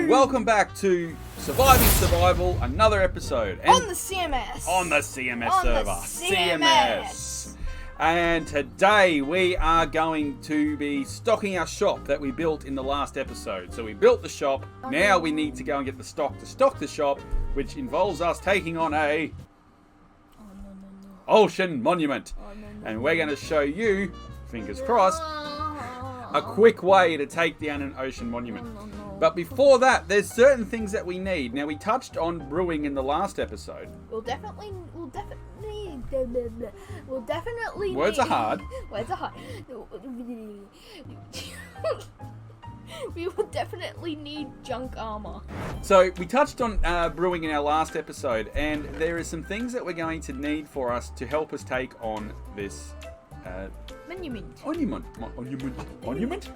Welcome back to Surviving Survival, another episode. And on the CMS. On the CMS on server. The CMS. And today we are going to be stocking our shop that we built in the last episode. So we built the shop. Okay. Now we need to go and get the stock to stock the shop, which involves us taking on a ocean monument. And we're going to show you, fingers crossed, a quick way to take down an ocean monument. But before that, there's certain things that we need. Now, we touched on brewing in the last episode. We'll definitely Words are hard. Words are hard. We will definitely need junk armor. So, we touched on brewing in our last episode, and there are some things that we're going to need for us to help us take on this monument.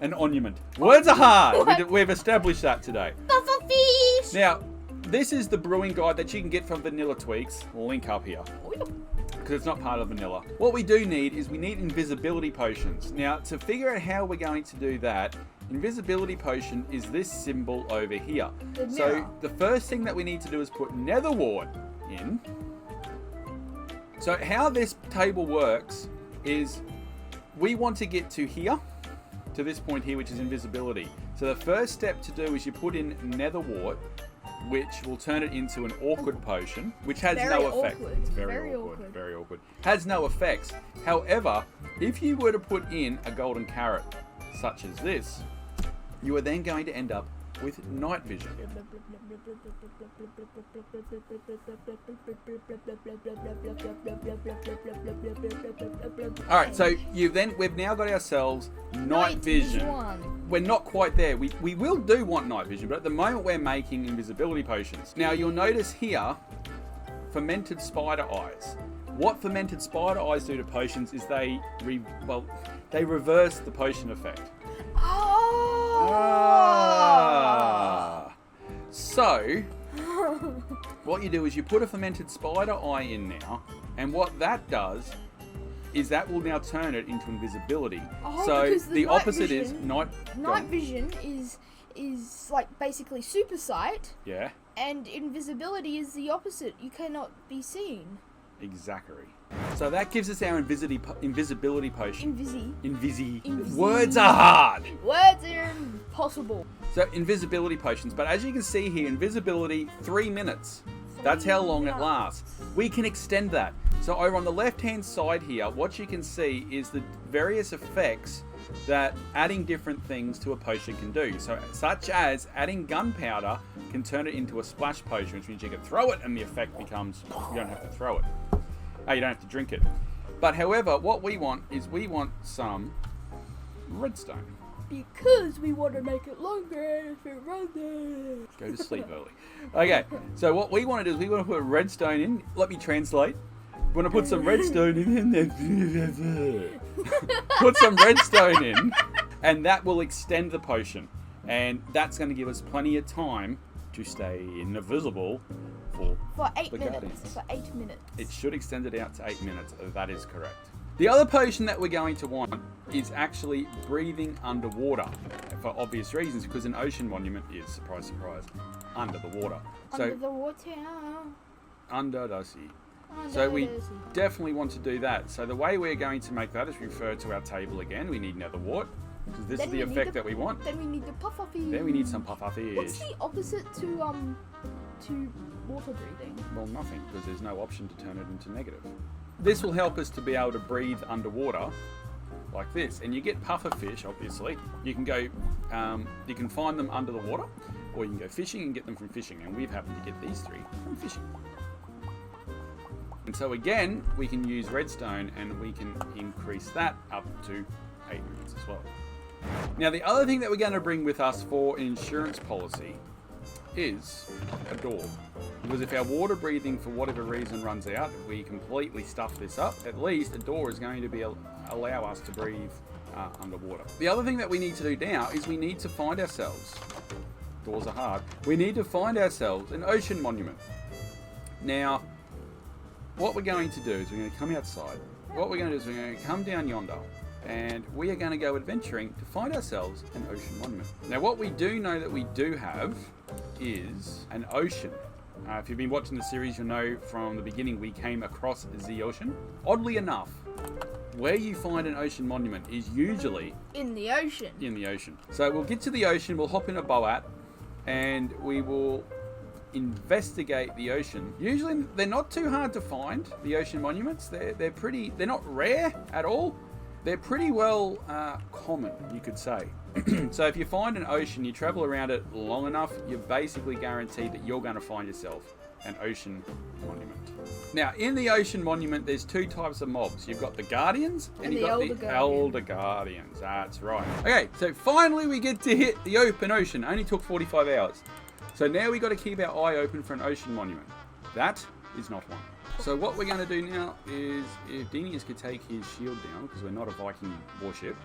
An monument. Words are hard. We've established that today. Pufferfish. Now, this is the brewing guide that you can get from Vanilla Tweaks. Link up here. Because it's not part of vanilla. What we do need is we need invisibility potions. Now, to figure out how we're going to do that, invisibility potion is this symbol over here. So the first thing that we need to do is put nether wart in. So how this table works is we want to get to here, to this point here, which is invisibility. So the first step to do is you put in nether wart, which will turn it into an awkward potion, which has no effect. It's very awkward. Very awkward. Has no effects. However, if you were to put in a golden carrot, such as this, you are then going to end up with night vision. Alright, so we've now got ourselves night vision. We're not quite there. We will do want night vision, but at the moment we're making invisibility potions. Now you'll notice here, fermented spider eyes. What fermented spider eyes do to potions is they reverse the potion effect. So, what you do is you put a fermented spider eye in now, and what that does is that will now turn it into invisibility. So the opposite is night vision is like basically super sight. Yeah. And invisibility is the opposite. You cannot be seen. Exactly. So that gives us our invisibility potion. Invisi. Words are hard. Words are impossible. So invisibility potions, but as you can see here, invisibility 3 minutes. That's how long it lasts. We can extend that. So over on the left-hand side here, what you can see is the various effects that adding different things to a potion can do. So, such as adding gunpowder can turn it into a splash potion, which means you can throw it and the effect becomes you don't have to throw it. You don't have to drink it. But however, what we want is some redstone. Because we want to make it longer if it runs it. Go to sleep early. Okay, so what we want to do is we want to put redstone in. Let me translate. We want to put some redstone in. Put some redstone in, and that will extend the potion. And that's going to give us plenty of time to stay invisible for 8 the minutes. Guardians. For 8 minutes. It should extend it out to 8 minutes. That is correct. The other potion that we're going to want is actually breathing underwater, for obvious reasons, because an ocean monument is, surprise, surprise, under the water. Under the water. Under the sea. So we definitely want to do that. So the way we're going to make that is refer to our table again. We need nether wart, because this is the effect that we want. Then we need the pufferfish. Then we need some pufferfish. What's the opposite to water breathing? Well, nothing, because there's no option to turn it into negative. This will help us to be able to breathe underwater like this. And you get pufferfish, obviously. You can go, you can find them under the water, or you can go fishing and get them from fishing. And we've happened to get these 3 from fishing. And so again, we can use redstone and we can increase that up to 8 minutes as well. Now the other thing that we're going to bring with us for an insurance policy is a door. Because if our water breathing for whatever reason runs out, if we completely stuff this up, at least a door is going to allow us to breathe underwater. The other thing that we need to do now is we need to find ourselves, doors are hard, we need to find ourselves an ocean monument. Now, what we're going to do is we're going to come outside. What we're going to do is we're going to come down yonder. And we are going to go adventuring to find ourselves an ocean monument. Now, what we do know that we do have is an ocean. If you've been watching the series, you'll know from the beginning we came across the ocean. Oddly enough, where you find an ocean monument is usually in the ocean. In the ocean. So we'll get to the ocean, we'll hop in a boat, and we will investigate the ocean. Usually they're not too hard to find, the ocean monuments. They're not rare at all. They're pretty well common, you could say. So if you find an ocean, you travel around it long enough, you're basically guaranteed that you're going to find yourself an ocean monument. Now, in the ocean monument, there's two types of mobs. You've got the Guardians and you've got the Elder Guardians. That's right. Okay, so finally we get to hit the open ocean. Only took 45 hours. So now we got to keep our eye open for an ocean monument. That is not one. So what we're going to do now is, if Denius could take his shield down, because we're not a Viking warship.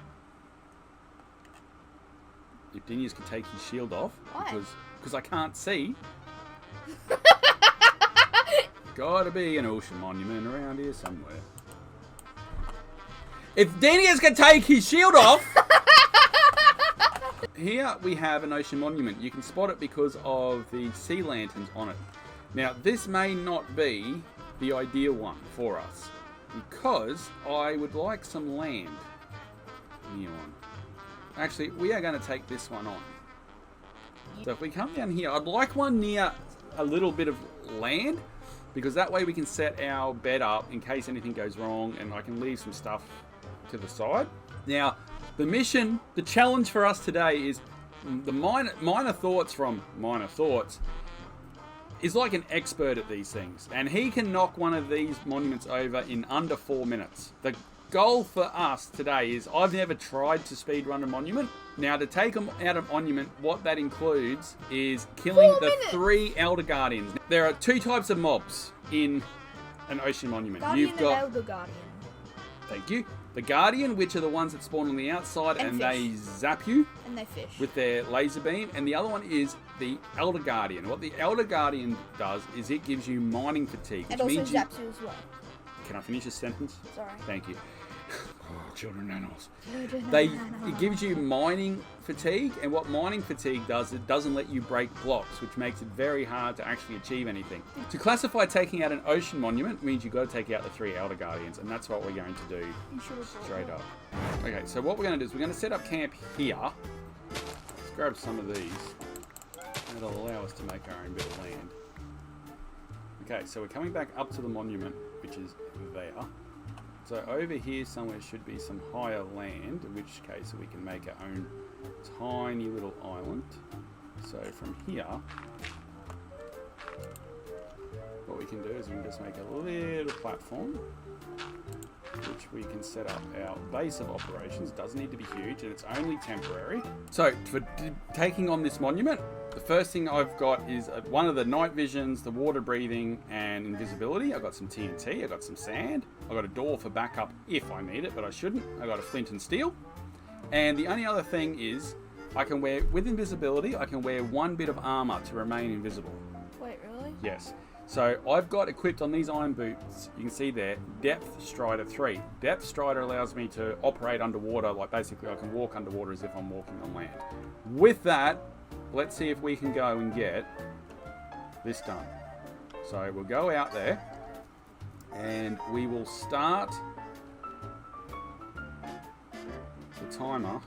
If Denius could take his shield off, because I can't see. Gotta be an ocean monument around here somewhere. If Denius could take his shield off. Here we have an ocean monument. You can spot it because of the sea lanterns on it. Now, this may not be the ideal one for us, because I would like some land near one. Actually, we are going to take this one on. So if we come down here, I'd like one near a little bit of land, because that way we can set our bed up in case anything goes wrong, and I can leave some stuff to the side. Now, the mission, the challenge for us today is the Minor Thoughts from Minor Thoughts is like an expert at these things, and he can knock one of these monuments over in under 4 minutes. The goal for us today is, I've never tried to speedrun a monument. Now, to take them out of monument, what that includes is killing the 3 Elder Guardians. There are 2 types of mobs in an ocean monument. Guardian You've got and Elder Guardian. Thank you. The Guardian, which are the ones that spawn on the outside and they zap you. And they fish. With their laser beam. And the other one is the Elder Guardian. What the Elder Guardian does is it gives you mining fatigue. It also zaps you as well. Can I finish this sentence? Sorry. Thank you. Oh, children animals. It gives you mining fatigue, and what mining fatigue does, it doesn't let you break blocks, which makes it very hard to actually achieve anything. To classify taking out an ocean monument means you've got to take out the 3 Elder Guardians, and that's what we're going to do straight up. Okay, so what we're going to do is we're going to set up camp here. Let's grab some of these. That'll allow us to make our own bit of land. Okay, so we're coming back up to the monument, which is there. So over here somewhere should be some higher land, in which case we can make our own tiny little island. So from here, what we can do is we can just make a little platform, which we can set up our base of operations. It doesn't need to be huge, and it's only temporary. So for taking on this monument, the first thing I've got is one of the night visions, the water breathing, and invisibility. I've got some TNT, I've got some sand, I've got a door for backup if I need it, but I shouldn't. I've got a flint and steel. And the only other thing is, I can wear, with invisibility, I can wear 1 bit of armor to remain invisible. Wait, really? Yes. So I've got equipped on these iron boots, you can see there, Depth Strider 3. Depth Strider allows me to operate underwater, like basically I can walk underwater as if I'm walking on land. With that, let's see if we can go and get this done. So we'll go out there and we will start the timer.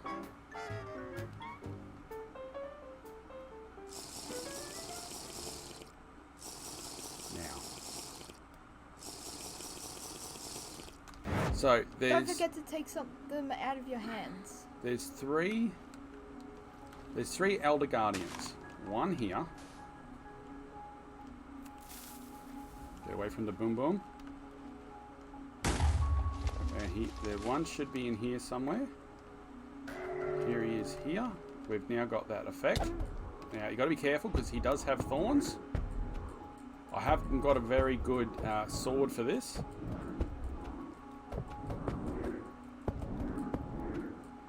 So there's... Don't forget to take them out of your hands. There's three Elder Guardians. 1 here. Get away from the boom boom. And one should be in here somewhere. Here he is here. We've now got that effect. Now you got to be careful because he does have thorns. I haven't got a very good sword for this.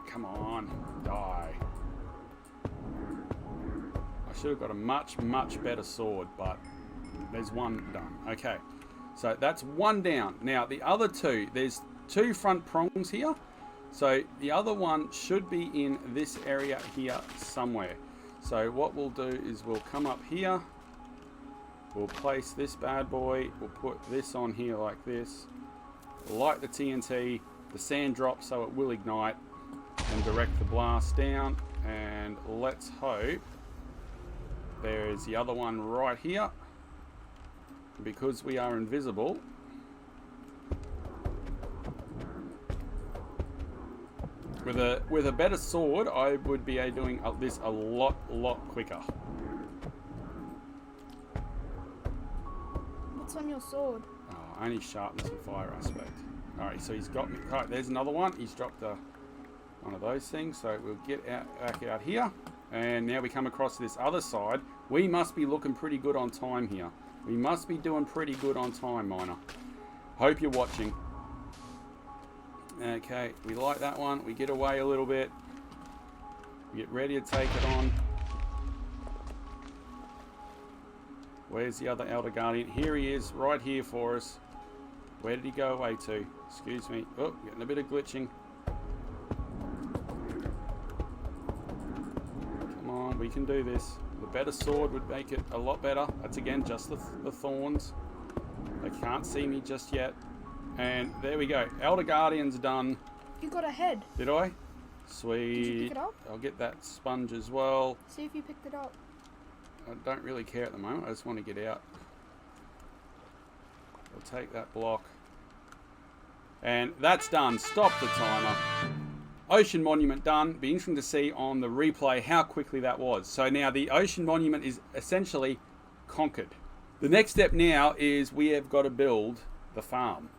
Come on, die. I should have got a much, much better sword, but there's one done. Okay, so that's 1 down. Now, the other 2, there's 2 front prongs here. So the other one should be in this area here somewhere. So what we'll do is we'll come up here. We'll place this bad boy. We'll put this on here like this. Light the TNT. The sand drops so it will ignite. And direct the blast down. And let's hope there's the other one right here. Because we are invisible. With a better sword, I would be doing this a lot quicker. What's on your sword? Oh, only sharpness and fire aspect. Alright, so he's got me. Alright, there's another one. He's dropped one of those things. So we'll get back out here. And now we come across this other side. We must be looking pretty good on time here. We must be doing pretty good on time, Miner. Hope you're watching. Okay, we light that one. We get away a little bit. We get ready to take it on. Where's the other Elder Guardian? Here he is, right here for us. Where did he go away to? Excuse me. Oh, getting a bit of glitching. Come on, we can do this. The better sword would make it a lot better. That's again just the thorns. They can't see me just yet. And there we go. Elder Guardian's done. You got a head. Did I? Sweet. Did you pick it up? I'll get that sponge as well. See if you picked it up. I don't really care at the moment. I just want to get out. I'll take that block. And that's done. Stop the timer. Ocean Monument done. Be interesting to see on the replay how quickly that was. So now the Ocean Monument is essentially conquered. The next step now is we have got to build the farm.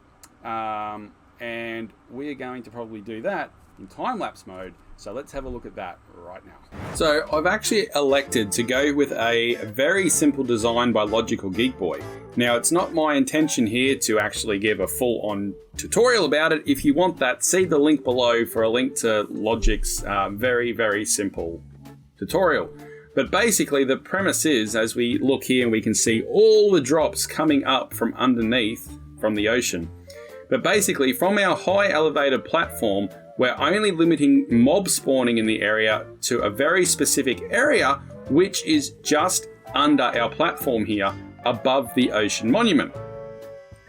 And we are going to probably do that in time-lapse mode. So let's have a look at that right now. So I've actually elected to go with a very simple design by LogicalGeekBoy. Now it's not my intention here to actually give a full-on tutorial about it. If you want that, see the link below for a link to Logic's very simple tutorial. But basically the premise is, as we look here, we can see all the drops coming up from underneath from the ocean. But basically from our high elevated platform, we're only limiting mob spawning in the area to a very specific area, which is just under our platform here, above the Ocean Monument.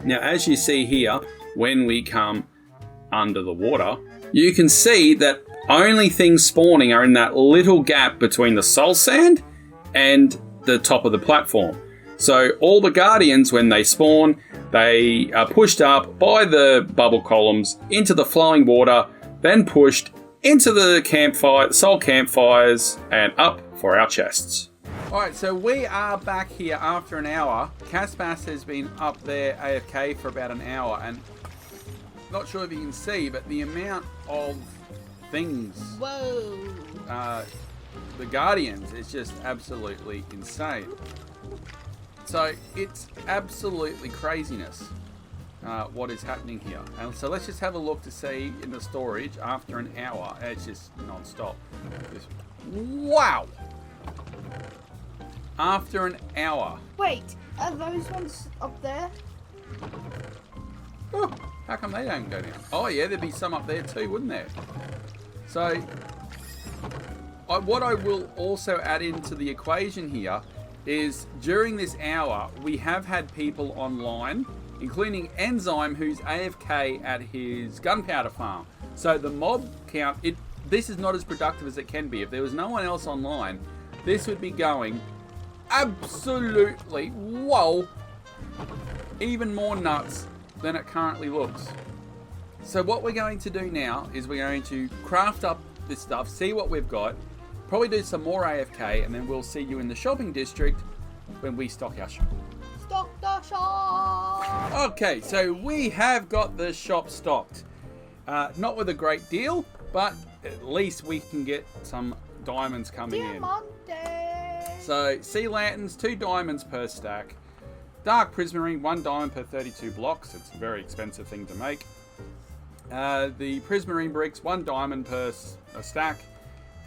Now, as you see here, when we come under the water, you can see that only things spawning are in that little gap between the soul sand and the top of the platform. So all the Guardians, when they spawn, they are pushed up by the bubble columns into the flowing water, then pushed into the campfire, soul campfires, and up for our chests. Alright, so we are back here after an hour. Caspas has been up there AFK for about an hour, and not sure if you can see, but the amount of things, the Guardians, is just absolutely insane. So it's absolutely craziness what is happening here. And so let's just have a look to see in the storage after an hour. It's just non-stop. Wow! After an hour. Wait, are those ones up there? Oh, how come they don't go down? Oh yeah, there'd be some up there too, wouldn't there? So what I will also add into the equation here is during this hour, we have had people online, including Enzyme, who's AFK at his gunpowder farm. So the mob count, this is not as productive as it can be. If there was no one else online, this would be going absolutely, whoa, even more nuts than it currently looks. So what we're going to do now is we're going to craft up this stuff, see what we've got, probably do some more AFK, and then we'll see you in the shopping district when we stock our shop. Stock the shop! Okay, so we have got the shop stocked. Not with a great deal, but at least we can get some diamonds coming in. So, sea lanterns, 2 diamonds per stack. Dark prismarine, 1 diamond per 32 blocks. It's a very expensive thing to make. The prismarine bricks, 1 diamond per stack.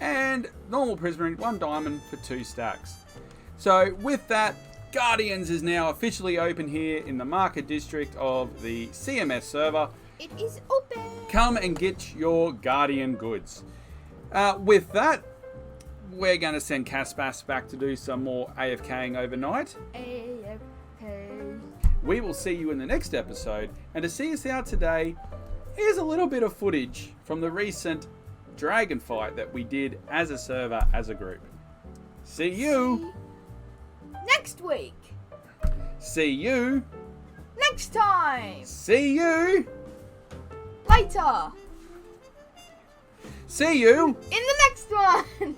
And normal prismarine, 1 diamond for 2 stacks. So with that, Guardians is now officially open here in the market district of the CMS server. It is open! come and get your Guardian goods. With that, we're going to send Caspas back to do some more AFKing overnight. AFK. We will see you in the next episode. And to see us out today, here's a little bit of footage from the recent dragon fight that we did as a server, as a group. See you Next week. See you Next time. See you Later. See you In the next one.